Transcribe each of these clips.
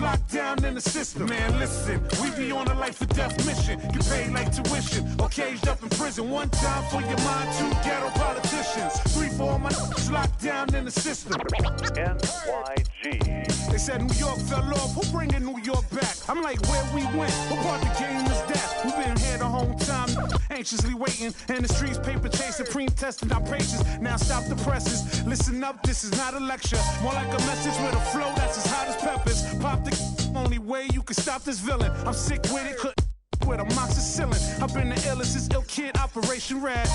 locked down in the system. Man, listen, we be on a life or death mission. Get paid like tuition or caged up in prison. One time for your mind, two ghetto politicians. 3 for all my locked down in the system. NYG. They said New York fell off. Who bringing New York back? I'm like, where we went? What part the game is that? We've been here the whole time, anxiously waiting. And the streets paper chasing, pre-testing our patience. Now stop the presses. Listen up, this is not a lecture. More like a message with a flow that's as hot as peppers. Pop the only way you can stop this villain. I'm sick with it, couldn't with amoxicillin. I've been the illest, this ill kid, Operation Red.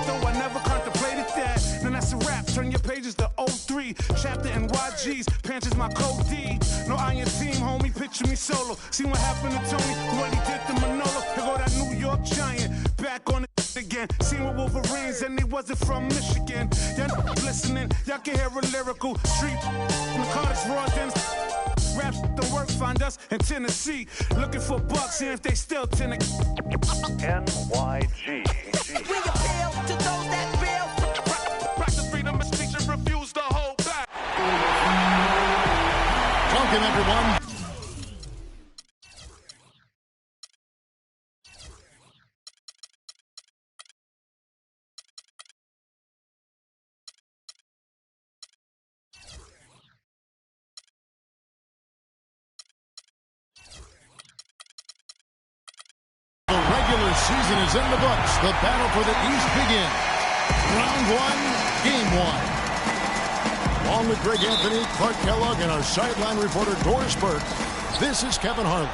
Though I never contemplated that. Then that's a wrap, turn your pages to 03. Chapter NYG's, Panthers my code D. No iron team, homie, picture me solo. See what happened to Tony, what he did to Manolo. Here go that New York Giant, back on it again. Seen with Wolverines and they wasn't from Michigan. Y'all listening, y'all can hear a lyrical street. In the Carter's raw dens. Raps don't work, find us in Tennessee. Looking for bucks, see if they still NYG. We appeal to those that feel. Practice freedom of speech and refuse to hold back. Welcome, everyone. The regular season is in the books. The battle for the East begins. Round 1, game 1. Along with Greg Anthony, Clark Kellogg, and our sideline reporter Doris Burke, this is Kevin Harlan.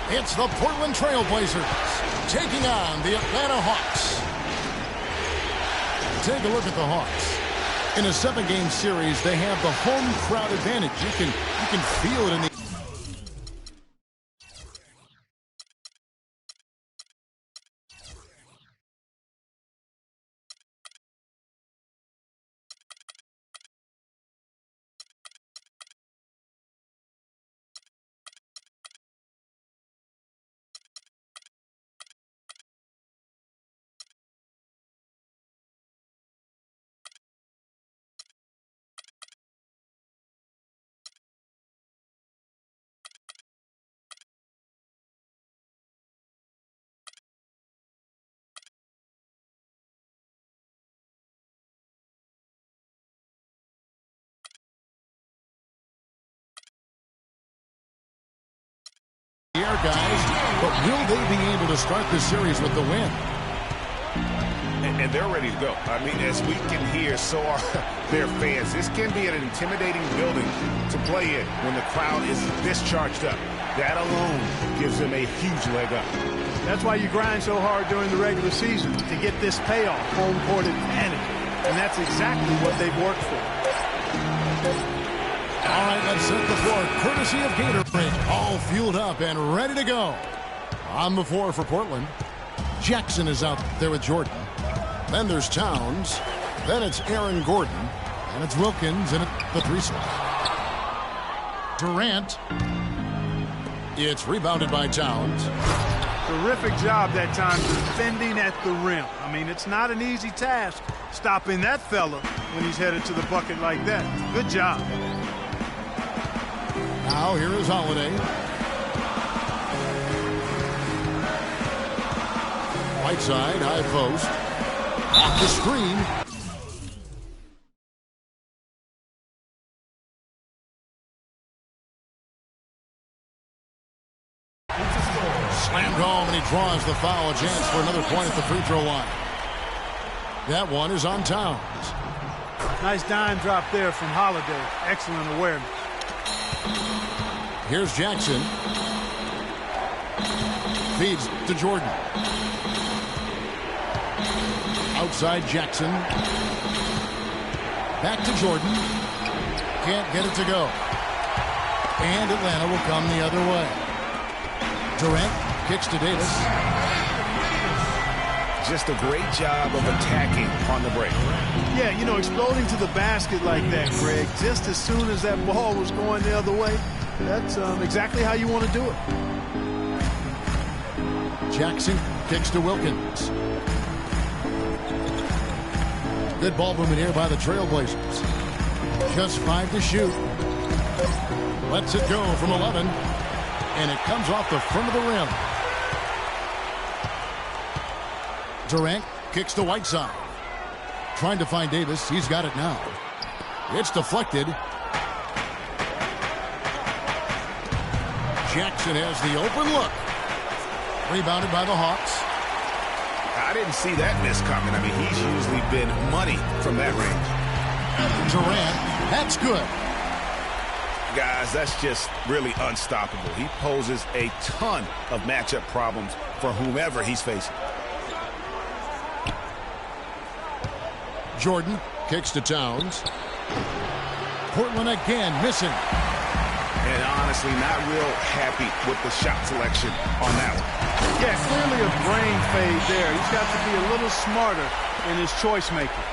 It's the Portland Trail Blazers taking on the Atlanta Hawks. Take a look at the Hawks. In a 7-game series, they have the home crowd advantage. You can feel it in the guys, but will they be able to start the series with the win? And they're ready to go. I mean, as we can hear, so are their fans. This can be an intimidating building to play in when the crowd is this charged up. That alone gives them a huge leg up. That's why you grind so hard during the regular season, to get this payoff, home court advantage. And that's exactly what they've worked for. All right, let's set the floor. Courtesy of Gatorade. All fueled up and ready to go. On the floor for Portland. Jackson is out there with Jordan. Then there's Towns. Then it's Aaron Gordon. And it's Wilkins in the 3 slot. Durant. It's rebounded by Towns. Terrific job that time defending at the rim. I mean, it's not an easy task stopping that fella when he's headed to the bucket like that. Good job. Now here is Holiday. Right side, high post. Off the screen. Slammed home, and he draws the foul. A chance for another point at the free throw line. That one is on Towns. Nice dime drop there from Holiday. Excellent awareness. Here's Jackson. Feeds to Jordan. Outside Jackson. Back to Jordan. Can't get it to go. And Atlanta will come the other way. Durant kicks to Davis. Just a great job of attacking on the break. Yeah, you know, exploding to the basket like that, Greg, just as soon as that ball was going the other way, that's exactly how you want to do it. Jackson kicks to Wilkins. Good ball movement here by the Trailblazers. Just 5 to shoot. Lets it go from 11. And it comes off the front of the rim. Durant kicks to Whiteside. Trying to find Davis. He's got it now. It's deflected. Jackson has the open look. Rebounded by the Hawks. I didn't see that miss coming. I mean, he's usually been money from that range. Durant, that's good. Guys, that's just really unstoppable. He poses a ton of matchup problems for whomever he's facing. Jordan kicks to Towns. Portland again missing. And honestly, not real happy with the shot selection on that one. Yeah, clearly a brain fade there. He's got to be a little smarter in his choice making.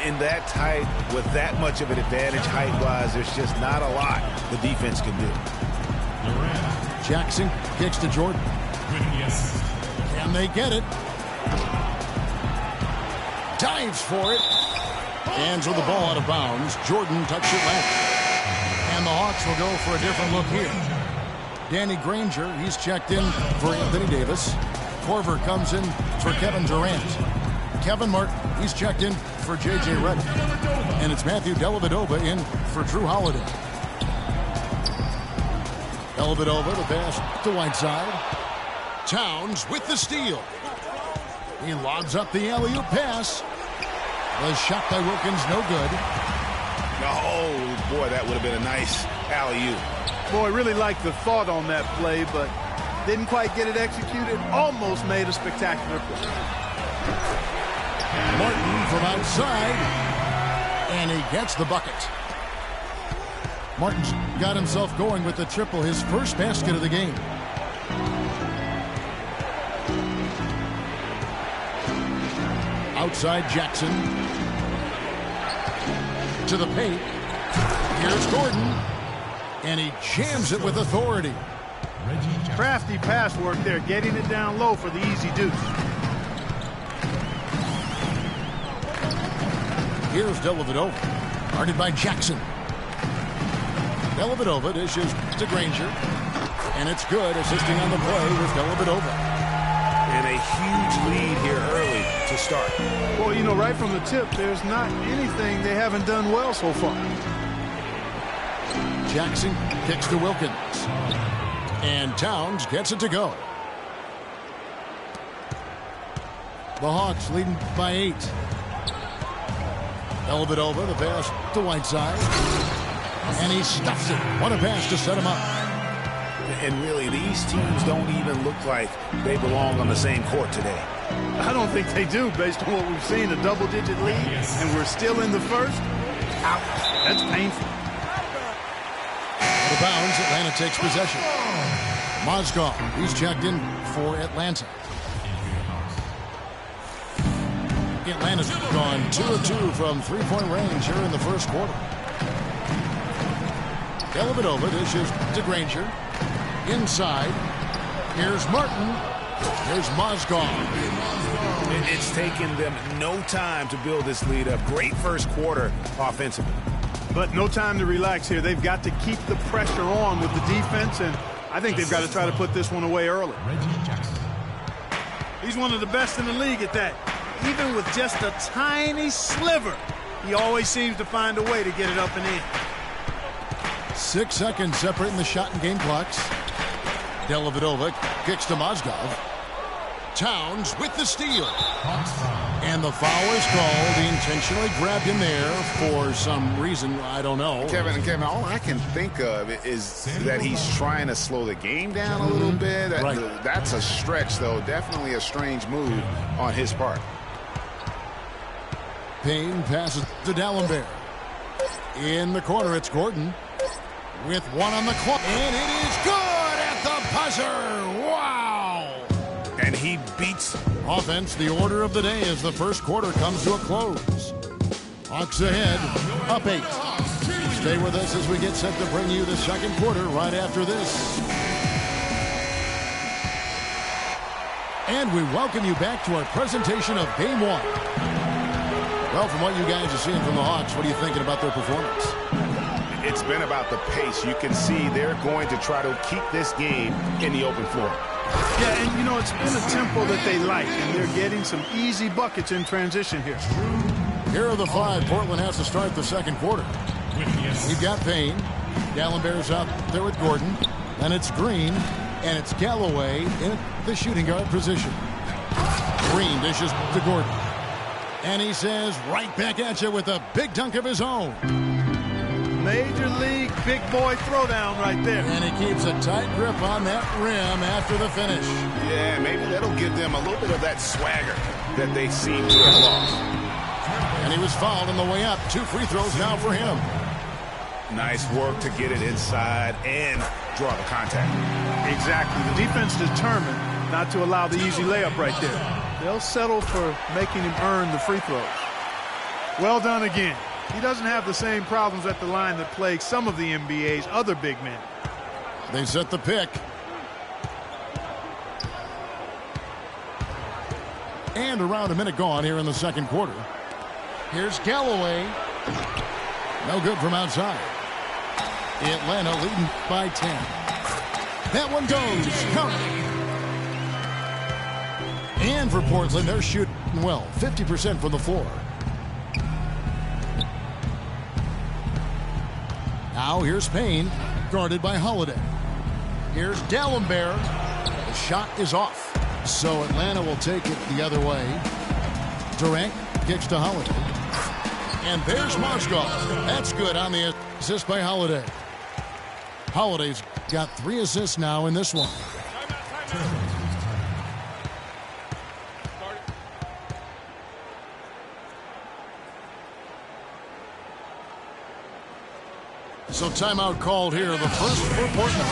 In that tight, with that much of an advantage height-wise, there's just not a lot the defense can do. Jackson kicks to Jordan. Can they get it? Dives for it. Hands with the ball out of bounds. Jordan touched it left. And the Hawks will go for a different look here. Danny Granger, he's checked in for Anthony Davis. Korver comes in for Kevin Durant. Kevin Martin, he's checked in for J.J. Redick. And it's Matthew Dellavedova in for Drew Holiday. Dellavedova, the pass to Whiteside. Towns with the steal. He lobs up the alley-oop pass. The shot by Wilkins, no good. Oh, boy, that would have been a nice alley-oop. Boy, really liked the thought on that play, but didn't quite get it executed. Almost made a spectacular play. Martin from outside, and he gets the bucket. Martin's got himself going with the triple, his first basket of the game. Outside Jackson. To the paint. Here's Gordon. And he jams it with authority. Crafty pass work there, getting it down low for the easy deuce. Here's Dellavedova. Guarded by Jackson. Dellavedova dishes to Granger. And it's good, assisting on the play with Dellavedova. And a huge lead here early to start. Well, you know, right from the tip, there's not anything they haven't done well so far. Jackson kicks to Wilkins. And Towns gets it to go. The Hawks leading by 8. Dellavedova, the pass to Whiteside. And he stuffs it. What a pass to set him up. And really, these teams don't even look like they belong on the same court today. I don't think they do, based on what we've seen, a double-digit lead, and we're still in the first. Ouch, that's painful. Out of bounds, Atlanta takes possession. Mozgov, he's checked in for Atlanta. Atlanta's gone 2 of 2 from three-point range here in the first quarter. Dellavedova dishes to Granger. Inside. Here's Martin. Here's Mozgov. It's taken them no time to build this lead up. Great first quarter offensively. But no time to relax here. They've got to keep the pressure on with the defense, and I think they've got to try to put this one away early. He's one of the best in the league at that. Even with just a tiny sliver, he always seems to find a way to get it up and in. 6 seconds separating the shot and game clocks. Dellavedova kicks to Mozgov. Towns with the steal. And the foul is called. He intentionally grabbed him there for some reason. I don't know. Kevin, all I can think of is that he's trying to slow the game down a little bit. Right. That's a stretch, though. Definitely a strange move on his part. Payne passes to Dalembert. In the corner, it's Gordon. With one on the clock. And it is good at the buzzer. Wow. And he beats offense, the order of the day as the first quarter comes to a close. Hawks ahead, up 8. Stay with us as we get set to bring you the second quarter right after this. And we welcome you back to our presentation of Game 1. Well, from what you guys are seeing from the Hawks, what are you thinking about their performance? It's been about the pace. You can see they're going to try to keep this game in the open floor. Yeah, and, you know, it's been a tempo that they like, and they're getting some easy buckets in transition here. Here are the 5 Portland has to start the second quarter. We've got Payne. Gallenberg's out there with Gordon. Then it's Green, and it's Galloway in the shooting guard position. Green dishes to Gordon. And he says, right back at you with a big dunk of his own. Major league big boy throwdown right there. And he keeps a tight grip on that rim after the finish. Yeah, maybe that'll give them a little bit of that swagger that they seem to have lost. And he was fouled on the way up. 2 free throws now for him. Nice work to get it inside and draw the contact. Exactly. The defense determined not to allow the easy layup right there. They'll settle for making him earn the free throws. Well done again. He doesn't have the same problems at the line that plague some of the NBA's other big men. They set the pick. And around a minute gone here in the second quarter. Here's Galloway. No good from outside. Atlanta leading by 10. That one goes. Count. And for Portland, they're shooting well. 50% from the floor. Now here's Payne, guarded by Holiday. Here's Gallenberg. The shot is off. So Atlanta will take it the other way. Durant kicks to Holiday. And there's Marshall. That's good on the assist by Holiday. Holiday's got 3 assists now in this one. So timeout called here, the first for Portland.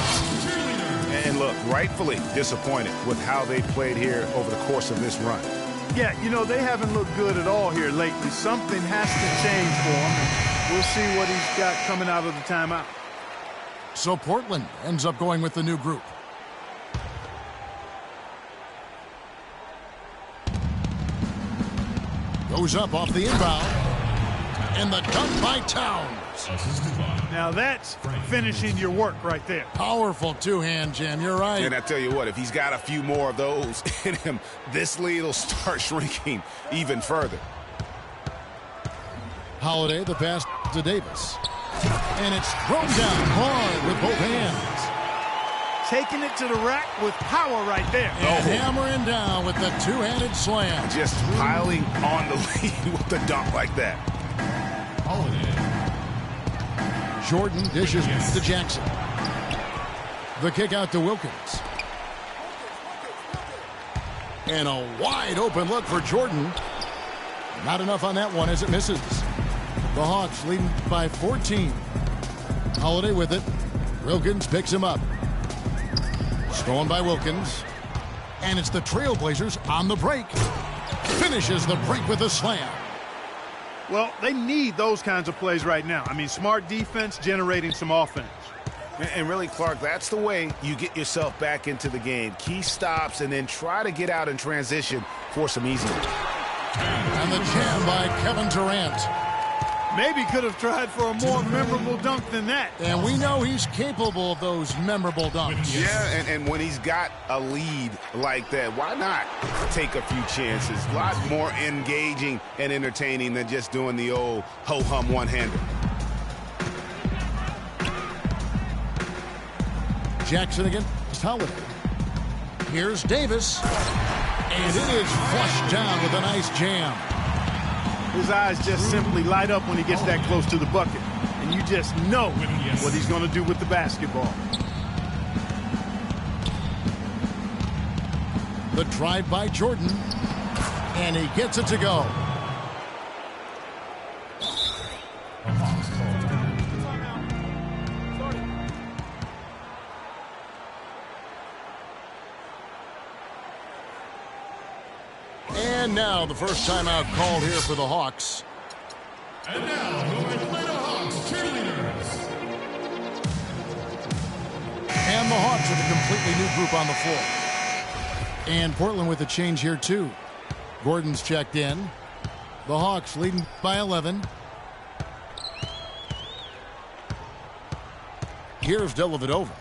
And look, rightfully disappointed with how they played here over the course of this run. Yeah, you know, they haven't looked good at all here lately. Something has to change for him. We'll see what he's got coming out of the timeout. So Portland ends up going with the new group. Goes up off the inbound. And the dunk by Towns. Now that's finishing your work right there. Powerful two-hand jam. You're right. And I tell you what, if he's got a few more of those in him, this lead will start shrinking even further. Holiday, the pass to Davis. And it's thrown down hard with both hands. Taking it to the rack with power right there. And hammering down with the two-handed slam. Just piling on the lead with the dunk like that. Jordan dishes to Jackson. The kick out to Wilkins. And a wide open look for Jordan. Not enough on that one as it misses. The Hawks leading by 14. Holiday with it. Wilkins picks him up. Stolen by Wilkins. And it's the Trailblazers on the break. Finishes the break with a slam. Well, they need those kinds of plays right now. I mean, smart defense generating some offense. And really, Clark, that's the way you get yourself back into the game. Key stops and then try to get out in transition for some easy. And the jam by Kevin Durant. Maybe could have tried for a more memorable dunk than that. And we know he's capable of those memorable dunks. Yeah, and when he's got a lead like that, why not take a few chances? A lot more engaging and entertaining than just doing the old ho-hum one-hander. Jackson against Holiday. Here's Davis. And it is flushed down with a nice jam. His eyes just simply light up when he gets that close to the bucket. And you just know what he's going to do with the basketball. The drive by Jordan. And he gets it to go. And now the first timeout called here for the Hawks. And now the Atlanta Hawks cheerleaders. And the Hawks with a completely new group on the floor. And Portland with a change here too. Gordon's checked in. The Hawks leading by 11. Here's Dellavedova.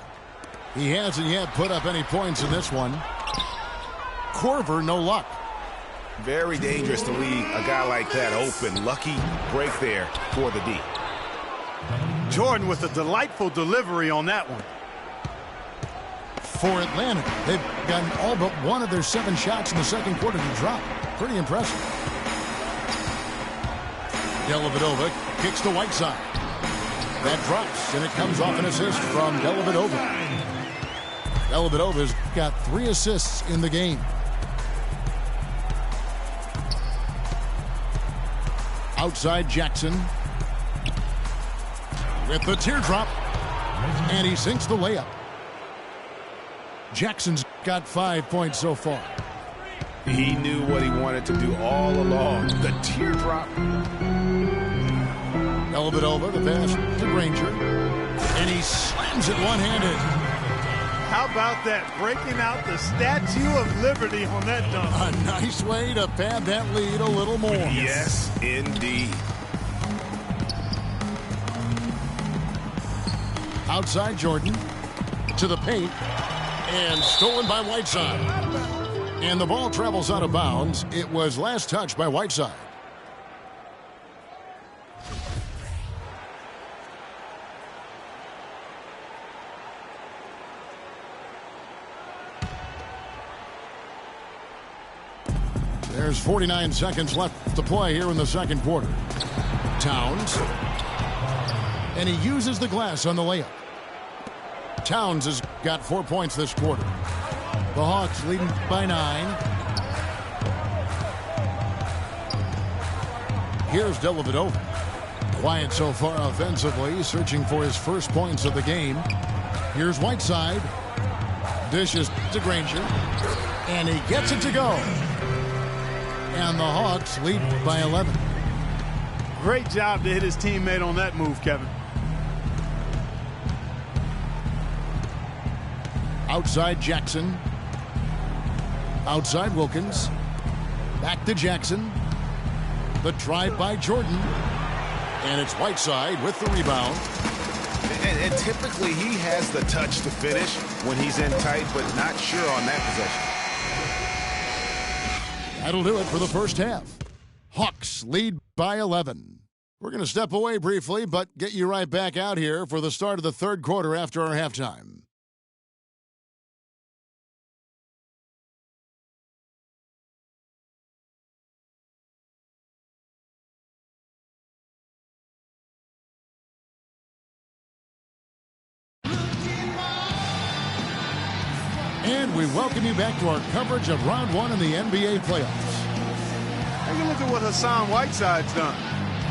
He hasn't yet put up any points in this one. Korver, no luck. Very dangerous to leave a guy like that open. Lucky break there for the D. Jordan with a delightful delivery on that one. For Atlanta, they've gotten all but one of their 7 shots in the second quarter to drop. Pretty impressive. Dellavedova kicks to Whiteside. That drops, and it comes off an assist from Dellavedova. Dellavedova's got 3 assists in the game. Outside Jackson with the teardrop, and he sinks the layup. Jackson's got 5 points so far. He knew what he wanted to do all along. The teardrop. Dellavedova, the pass to Granger, and he slams it one-handed. How about that? Breaking out the Statue of Liberty on that dunk. A nice way to pad that lead a little more. Yes, indeed. Outside Jordan to the paint, and stolen by Whiteside. And the ball travels out of bounds. It was last touched by Whiteside. There's 49 seconds left to play here in the second quarter. Towns. And he uses the glass on the layup. Towns has got 4 points this quarter. The Hawks leading by 9. Here's Dellavedova. Quiet so far offensively, searching for his first points of the game. Here's Whiteside. Dishes to Granger. And he gets it to go. And the Hawks lead by 11. Great job to hit his teammate on that move, Kevin. Outside Jackson. Outside Wilkins. Back to Jackson. The drive by Jordan. And it's Whiteside with the rebound. And typically he has the touch to finish when he's in tight, but not sure on that possession. That'll do it for the first half. Hawks lead by 11. We're going to step away briefly, but get you right back out here for the start of the third quarter after our halftime. And we welcome you back to our coverage of Round 1 in the NBA playoffs. Take a look at what Hassan Whiteside's done.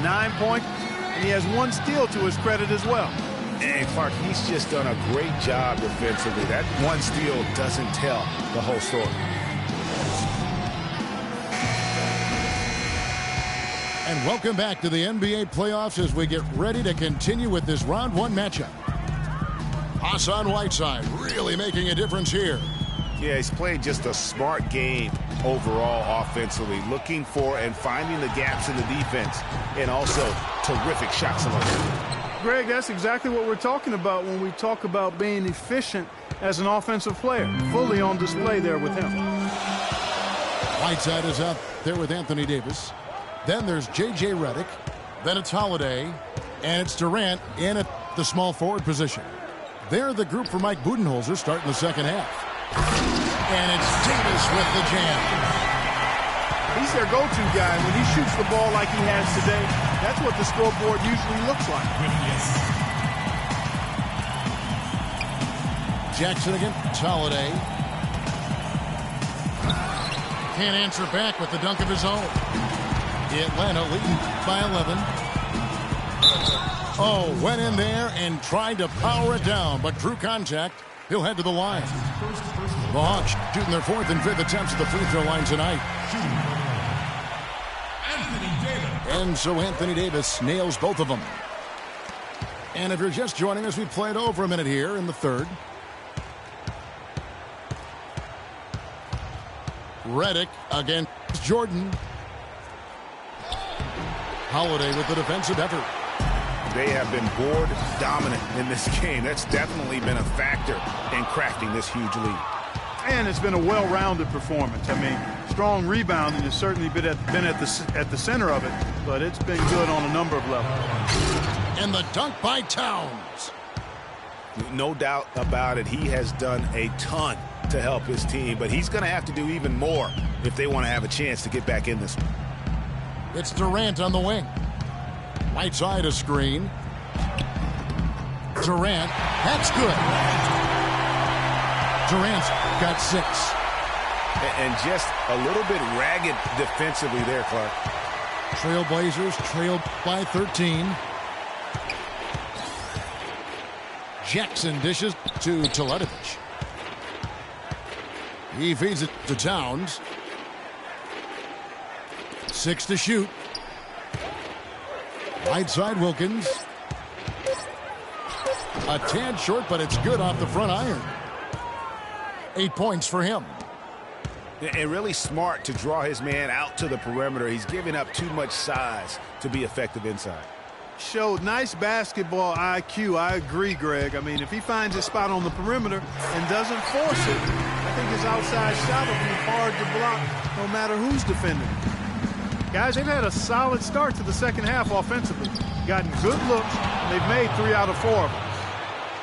9 points, and he has 1 steal to his credit as well. And Clark, he's just done a great job defensively. That 1 steal doesn't tell the whole story. And welcome back to the NBA playoffs as we get ready to continue with this Round 1 matchup. Hassan Whiteside really making a difference here. Yeah, he's played just a smart game overall offensively, looking for and finding the gaps in the defense, and also terrific shot selection. Greg, that's exactly what we're talking about when we talk about being efficient as an offensive player. Fully on display there with him. Whiteside is out there with Anthony Davis. Then there's J.J. Redick. Then it's Holiday. And it's Durant in at the small forward position. They're the group for Mike Budenholzer starting the second half. And it's Davis with the jam. He's their go-to guy. When he shoots the ball like he has today, that's what the scoreboard usually looks like. Jackson against Holiday. Can't answer back with the dunk of his own. Atlanta leading by 11. Oh, went in there and tried to power it down, but drew contact. He'll head to the line. The Hawks shooting their 4th and 5th attempts at the free throw line tonight. And so Anthony Davis nails both of them. And if you're just joining us, we played over a minute here in the third. Redick against Jordan. Holiday with the defensive effort. They have been board dominant in this game. That's definitely been a factor in crafting this huge lead. And it's been a well-rounded performance. I mean, strong rebounding has certainly been at the center of it, but it's been good on a number of levels. And the dunk by Towns. No doubt about it. He has done a ton to help his team, but he's going to have to do even more if they want to have a chance to get back in this one. It's Durant on the wing. Right side a screen. Durant, that's good. Durant's got 6. And just a little bit ragged defensively there, Clark. Trailblazers trailed by 13. Jackson dishes to Teletovic. He feeds it to Towns. 6 to shoot. Right side Wilkins. A tad short, but it's good off the front iron. 8 points for him. And really smart to draw his man out to the perimeter. He's giving up too much size to be effective inside. Showed nice basketball IQ. I agree, Greg. I mean, if he finds his spot on the perimeter and doesn't force it, I think his outside shot will be hard to block no matter who's defending him. Guys, they've had a solid start to the second half offensively. Gotten good looks. They've made 3 out of 4 of them.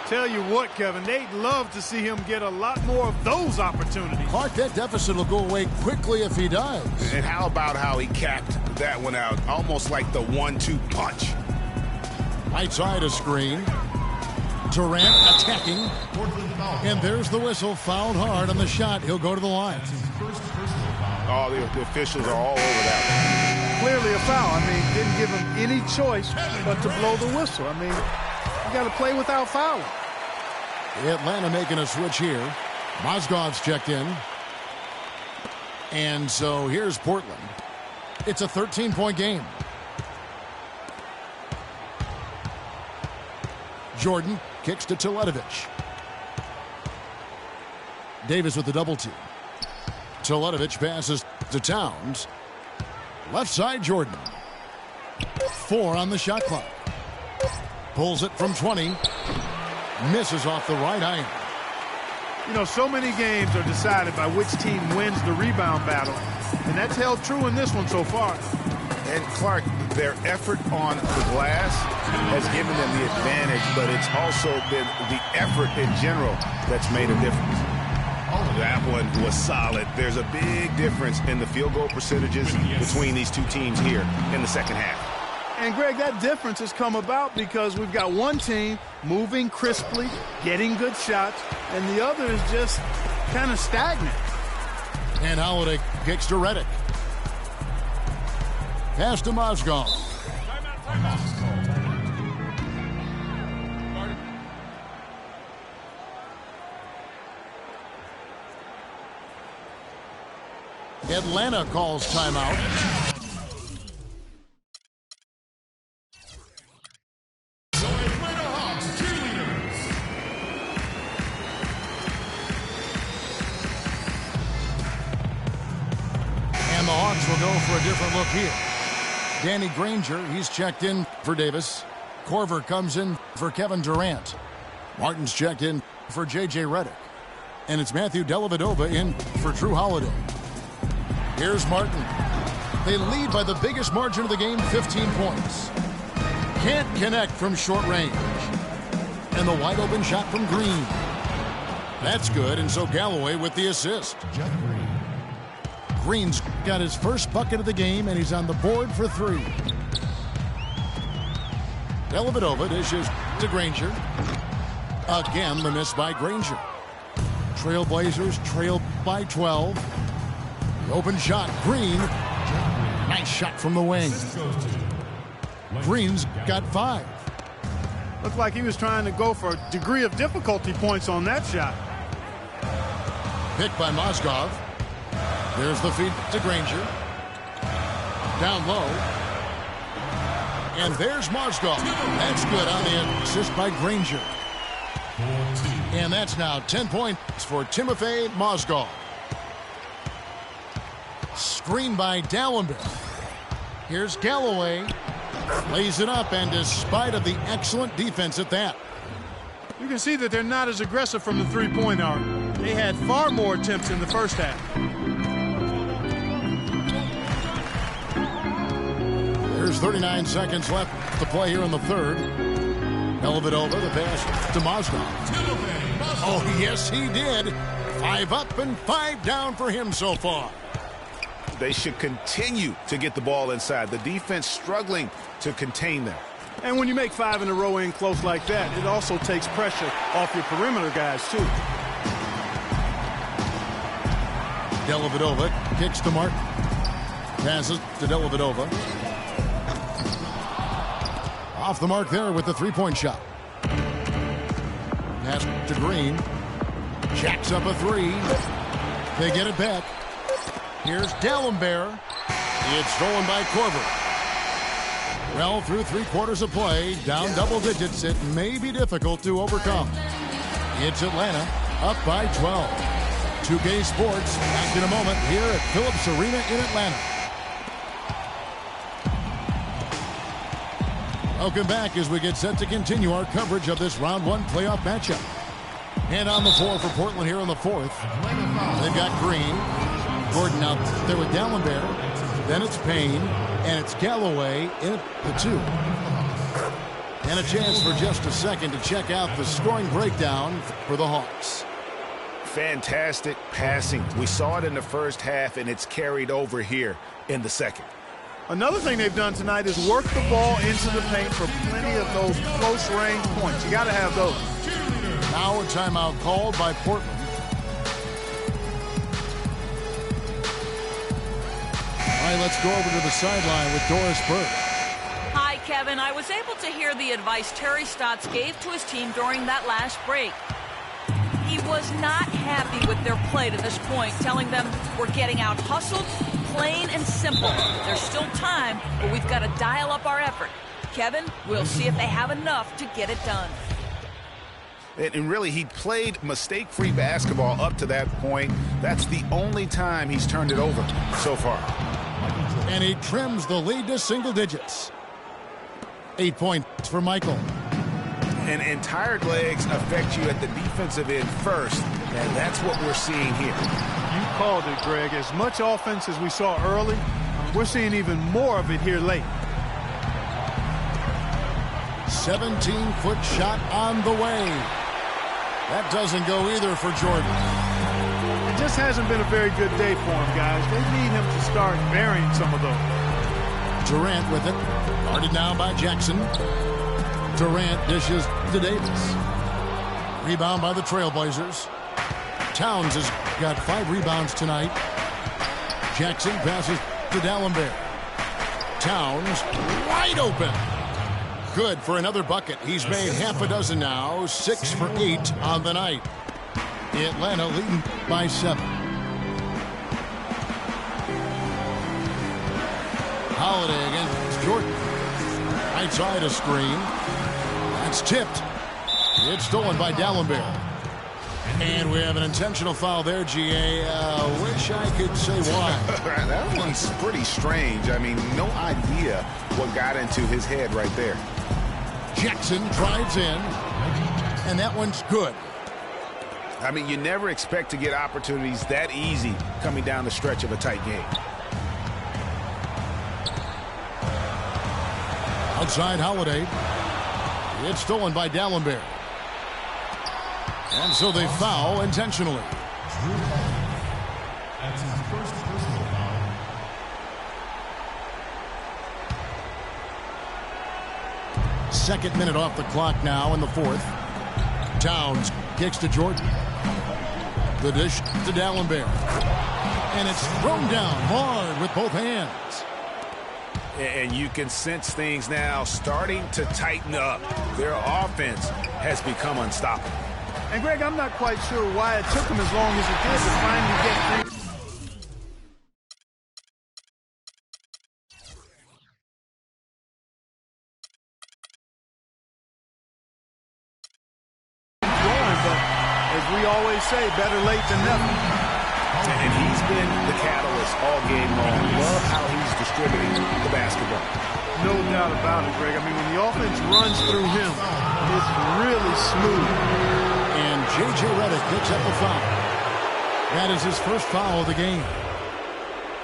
Tell you what, Kevin, they'd love to see him get a lot more of those opportunities. Clark, that deficit will go away quickly if he does. And how about how he capped that one out? Almost like the 1-2 punch. Right side a screen. Durant attacking. And there's the whistle. Fouled hard on the shot. He'll go to the line. Oh, the officials are all over that. Clearly a foul. I mean, didn't give him any choice but to blow the whistle. I mean, you got to play without fouling. Atlanta making a switch here. Mozgov's checked in. And so here's Portland. It's a 13-point game. Jordan kicks to Teletovic. Davis with the double team. Teletovic passes to Towns. Left side Jordan. 4 on the shot clock. Pulls it from 20. Misses off the right iron. You know, so many games are decided by which team wins the rebound battle. And that's held true in this one so far. And Clark, their effort on the glass has given them the advantage, but it's also been the effort in general that's made a difference. That one was solid. There's a big difference in the field goal percentages between these two teams here in the second half. And, Greg, that difference has come about because we've got one team moving crisply, getting good shots, and the other is just kind of stagnant. And Holiday kicks to Redick. Pass to Mozgov. Atlanta calls timeout. And the Hawks will go for a different look here. Danny Granger, he's checked in for Davis. Korver comes in for Kevin Durant. Martin's checked in for J.J. Redick. And it's Matthew Dellavedova in for Drew Holiday. Here's Martin. They lead by the biggest margin of the game, 15 points. Can't connect from short range. And the wide open shot from Green. That's good, and so Galloway with the assist. Green's got his first bucket of the game, and he's on the board for 3. Dellavedova dishes to Granger. Again, the miss by Granger. Trailblazers trail by 12. The open shot, Green. Nice shot from the wing. Green's got 5. Looked like he was trying to go for a degree of difficulty points on that shot. Picked by Mozgov. There's the feed to Granger. Down low. And there's Mozgov. That's good on the assist by Granger. And that's now 10 points for Timofey Mozgov. Screen by Dallenberg. Here's Galloway. Lays it up, and despite of the excellent defense at that. You can see that they're not as aggressive from the three-point arc. They had far more attempts in the first half. There's 39 seconds left to play here in the third. Dellavedova, the pass to Mozgov. Oh, yes, he did. 5 up and 5 down for him so far. They should continue to get the ball inside. The defense struggling to contain them. And when you make 5 in a row in close like that, it also takes pressure off your perimeter guys, too. Dellavedova kicks to Martin. Passes to Dellavedova. Off the mark there with the three-point shot. Pass to Green. Jacks up a 3. They get it back. Here's Dalembert. It's stolen by Korver. Well, through 3/4 of play, down double digits, it may be difficult to overcome. It's Atlanta up by 12. 2K Sports back in a moment here at Phillips Arena in Atlanta. Welcome back as we get set to continue our coverage of this round 1 playoff matchup. And on the floor for Portland here in the 4th. They've got Green. Gordon out there with Dalembert. Then it's Payne. And it's Galloway in at the 2. And a chance for just a second to check out the scoring breakdown for the Hawks. Fantastic passing. We saw it in the first half, and it's carried over here in the second. Another thing they've done tonight is work the ball into the paint for plenty of those close-range points. You got to have those. Now a timeout called by Portland. All right, let's go over to the sideline with Doris Burke. Hi, Kevin. I was able to hear the advice Terry Stotts gave to his team during that last break. He was not happy with their play to this point, telling them we're getting out hustled, plain and simple. There's still time, but we've got to dial up our effort. Kevin, we'll see if they have enough to get it done. And really, he played mistake-free basketball up to that point. That's the only time he's turned it over so far. And he trims the lead to single digits. 8 points for Michael. And tired legs affect you at the defensive end first, and that's what we're seeing here. You called it, Greg. As much offense as we saw early, we're seeing even more of it here late. 17-foot shot on the way. That doesn't go either for Jordan. It just hasn't been a very good day for him, guys. They need him to start burying some of those. Durant with it. Guarded now by Jackson. Durant dishes to Davis. Rebound by the Trailblazers. Towns has got 5 rebounds tonight. Jackson passes to Dalembert. Towns wide open. Good for another bucket. He's made half a dozen now. 6 for 8 on the night. Atlanta leading by 7. Holiday against Jordan. Right side a screen. That's tipped. It's stolen by Dalembert. And we have an intentional foul there, GA. Wish I could say why. That one's pretty strange. I mean, no idea what got into his head right there. Jackson drives in, and that one's good. I mean, you never expect to get opportunities that easy coming down the stretch of a tight game. Outside Holiday. It's stolen by Dalembert. And so they foul intentionally. That's his first personal foul. Second minute off the clock now in the 4th. Towns kicks to Jordan. The dish to Dalembert. And it's thrown down hard with both hands. And you can sense things now starting to tighten up. Their offense has become unstoppable. And, Greg, I'm not quite sure why it took him as long as it did to finally get things. Going, but as we always say, better late than never. And he's been the catalyst all game long. Love how he's distributing the basketball. No doubt about it, Greg. I mean, when the offense runs through him, it's really smooth. And J.J. Redick picks up the foul. That is his first foul of the game.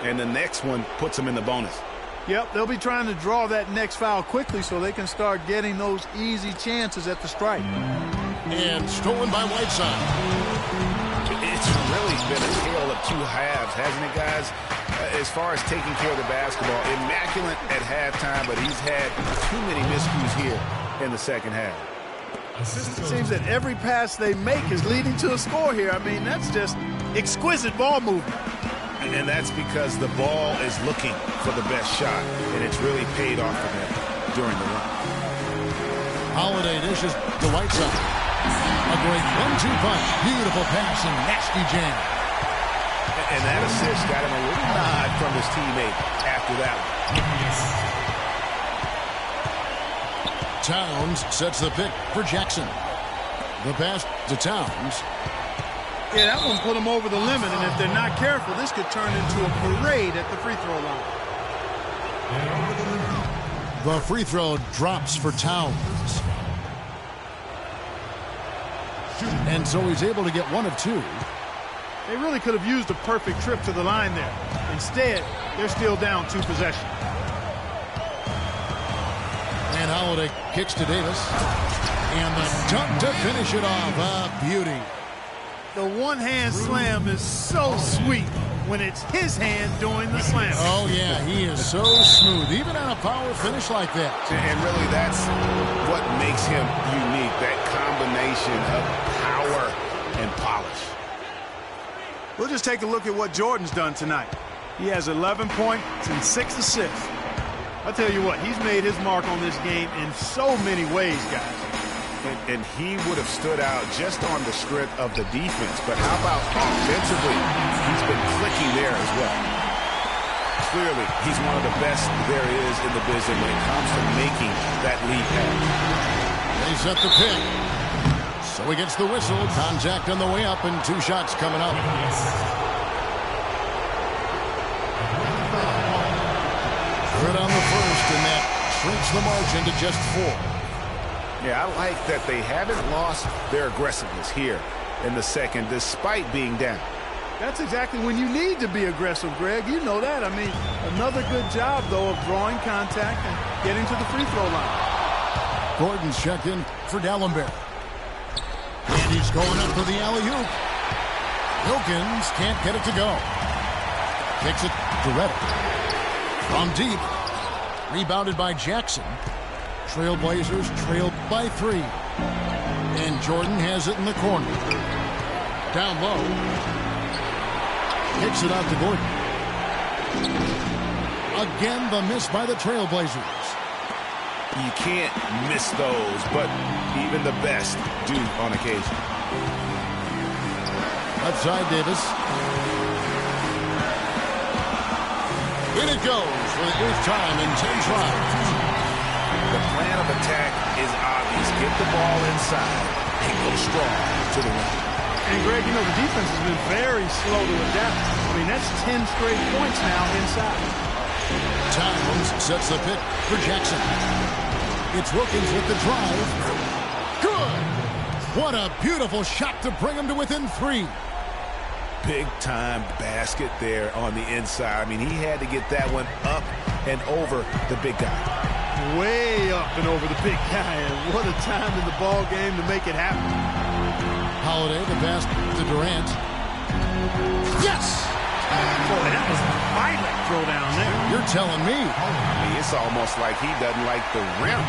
And the next one puts him in the bonus. Yep, they'll be trying to draw that next foul quickly so they can start getting those easy chances at the stripe. And stolen by Whiteside. It's really been a tale of two halves, hasn't it, guys? As far as taking care of the basketball, immaculate at halftime, but he's had too many miscues here in the second half. It seems that every pass they make is leading to a score here. I mean, that's just exquisite ball movement. And that's because the ball is looking for the best shot, and it's really paid off for them during the run. Holiday dishes to Whiteside. A great 1-2 punch. Beautiful pass and nasty jam. And that assist got him a little nod from his teammate after that one. Towns sets the pick for Jackson. The pass to Towns. Yeah, that one put them over the limit, and if they're not careful, this could turn into a parade at the free throw line. The free throw drops for Towns. And so he's able to get one of two. They really could have used a perfect trip to the line there. Instead, they're still down 2 possessions. And Holiday kicks to Davis. And the dunk to finish it off. A beauty. The one-hand slam is so sweet when it's his hand doing the slam. Oh, yeah, he is so smooth, even on a power finish like that. And really, that's what makes him unique, that combination of power and polish. We'll just take a look at what Jordan's done tonight. He has 11 points and 6 assists. I'll tell you what, he's made his mark on this game in so many ways, guys. And he would have stood out just on the strength of the defense. But how about offensively? He's been clicking there as well. Clearly, he's one of the best there is in the business when it comes to making that lead pass. They set the pick. So he gets the whistle. Contact on the way up and 2 shots coming up. Good on the first, and that shrinks the margin to just 4. Yeah, I like that they haven't lost their aggressiveness here in the second, despite being down. That's exactly when you need to be aggressive, Greg. You know that. I mean, another good job, though, of drawing contact and getting to the free throw line. Gordon's checked in for Dallenberg. And he's going up for the alley-oop. Wilkins can't get it to go. Kicks it to Redick. From deep. Rebounded by Jackson. Trailblazers trailed by 3. And Jordan has it in the corner. Down low. Kicks it out to Gordon. Again, the miss by the Trailblazers. You can't miss those, but even the best do on occasion. Left side, Davis. In it goes for the 8th time in 10 tries. The plan of attack is obvious. Get the ball inside and go strong to the rim. And, Greg, you know, the defense has been very slow to adapt. I mean, that's 10 straight points now inside. Towns sets the pick for Jackson. It's Wilkins with the drive. Good! What a beautiful shot to bring him to within 3. Big-time basket there on the inside. I mean, he had to get that one up and over the big guy. Way up and over the big guy, and what a time in the ball game to make it happen. Holiday, the pass to Durant. Yes! Boy, that was a violent throw down there. You're telling me. I mean, it's almost like he doesn't like the rim.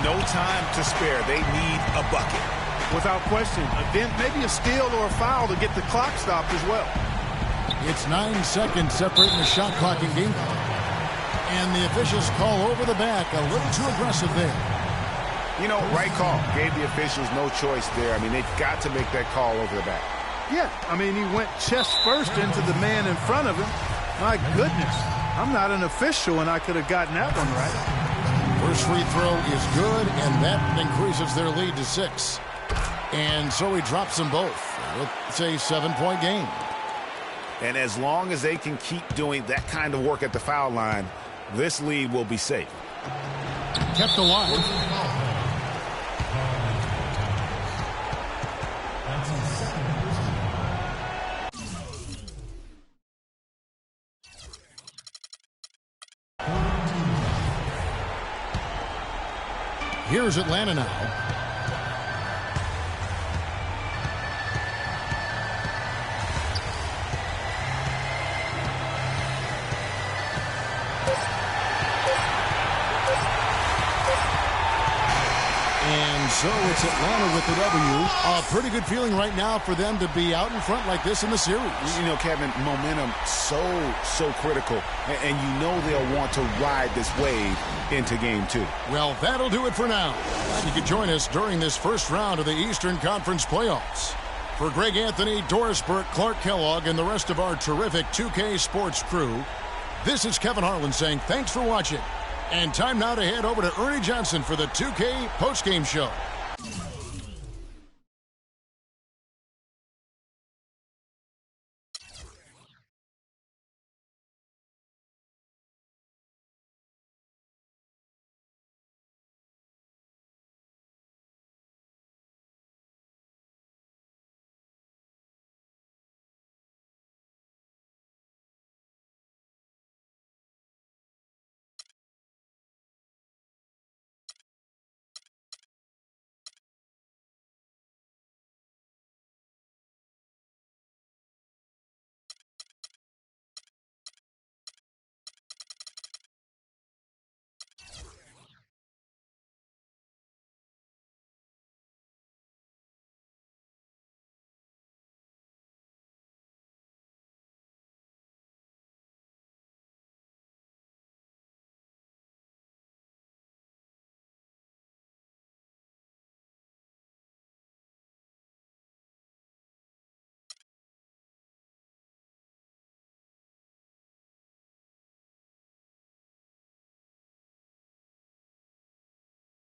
No time to spare. They need a bucket. Without question. Then maybe a steal or a foul to get the clock stopped as well. It's 9 seconds separating the shot clock and game clock. And the officials call over the back. A little too aggressive there. You know, right call. Gave the officials no choice there. I mean, they've got to make that call over the back. Yeah, I mean, he went chest first into the man in front of him. My goodness. I'm not an official, and I could have gotten that one right. First free throw is good, and that increases their lead to 6. And so he drops them both. It's a 7-point game. And as long as they can keep doing that kind of work at the foul line, this lead will be safe. Kept alive. Here's Atlanta now. And so it's Atlanta with the W. A pretty good feeling right now for them to be out in front like this in the series. You know, Kevin, momentum so critical. And you know they'll want to ride this wave into game 2. Well, that'll do it for now. Glad you could join us during this first round of the Eastern Conference playoffs. For Greg Anthony, Doris Burke, Clark Kellogg, and the rest of our terrific 2K Sports crew, this is Kevin Harlan saying thanks for watching. And time now to head over to Ernie Johnson for the 2K postgame show.